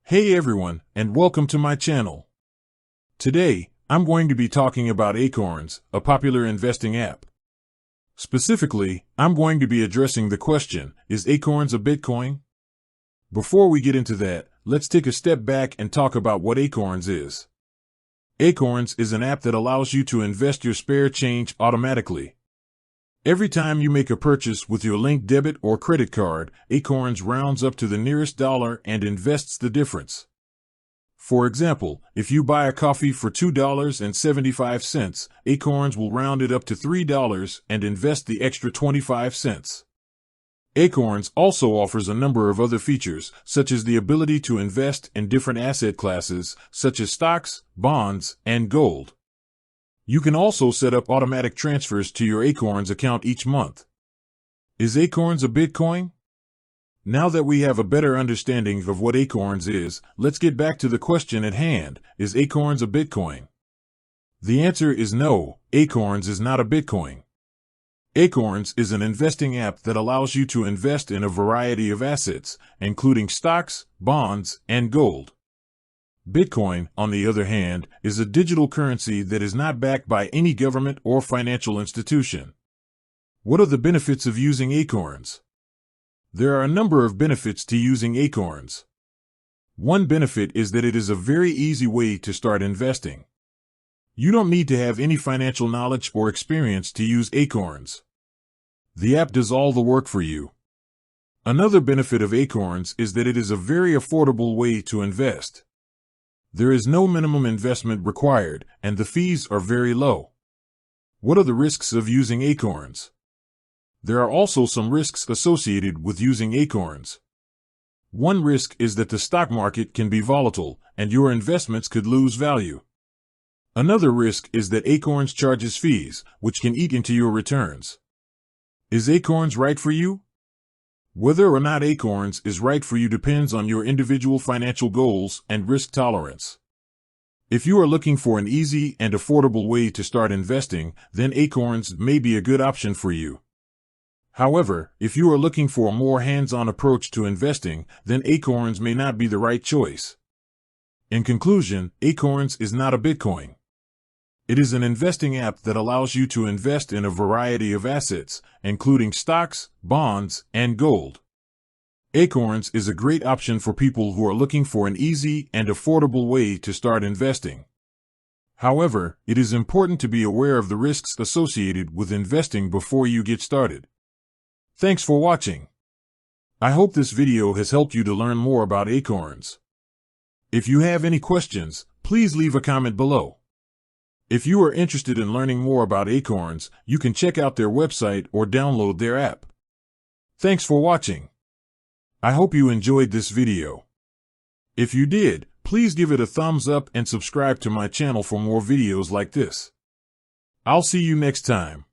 Hey everyone, and welcome to my channel. Today, I'm going to be talking about Acorns, a popular investing app. Specifically, I'm going to be addressing the question, is Acorns a Bitcoin? Before we get into that, let's take a step back and talk about what Acorns is. Acorns is an app that allows you to invest your spare change automatically. Every time you make a purchase with your linked debit or credit card, Acorns rounds up to the nearest dollar and invests the difference. For example, if you buy a coffee for $2.75, Acorns will round it up to $3 and invest the extra 25 cents. Acorns also offers a number of other features, such as the ability to invest in different asset classes, such as stocks, bonds, and gold. You can also set up automatic transfers to your Acorns account each month. Is Acorns a Bitcoin? Now that we have a better understanding of what Acorns is, let's get back to the question at hand. Is Acorns a Bitcoin? The answer is no, Acorns is not a Bitcoin. Acorns is an investing app that allows you to invest in a variety of assets, including stocks, bonds, and gold. Bitcoin, on the other hand, is a digital currency that is not backed by any government or financial institution. What are the benefits of using Acorns? There are a number of benefits to using Acorns. One benefit is that it is a very easy way to start investing. You don't need to have any financial knowledge or experience to use Acorns. The app does all the work for you. Another benefit of Acorns is that it is a very affordable way to invest. There is no minimum investment required, and the fees are very low. What are the risks of using Acorns? There are also some risks associated with using Acorns. One risk is that the stock market can be volatile, and your investments could lose value. Another risk is that Acorns charges fees, which can eat into your returns. Is Acorns right for you? Whether or not Acorns is right for you depends on your individual financial goals and risk tolerance. If you are looking for an easy and affordable way to start investing, then Acorns may be a good option for you. However, if you are looking for a more hands-on approach to investing, then Acorns may not be the right choice. In conclusion, Acorns is not a Bitcoin. It is an investing app that allows you to invest in a variety of assets, including stocks, bonds, and gold. Acorns is a great option for people who are looking for an easy and affordable way to start investing. However, it is important to be aware of the risks associated with investing before you get started. Thanks for watching. I hope this video has helped you to learn more about Acorns. If you have any questions, please leave a comment below. If you are interested in learning more about Acorns, you can check out their website or download their app. Thanks for watching. I hope you enjoyed this video. If you did, please give it a thumbs up and subscribe to my channel for more videos like this. I'll see you next time.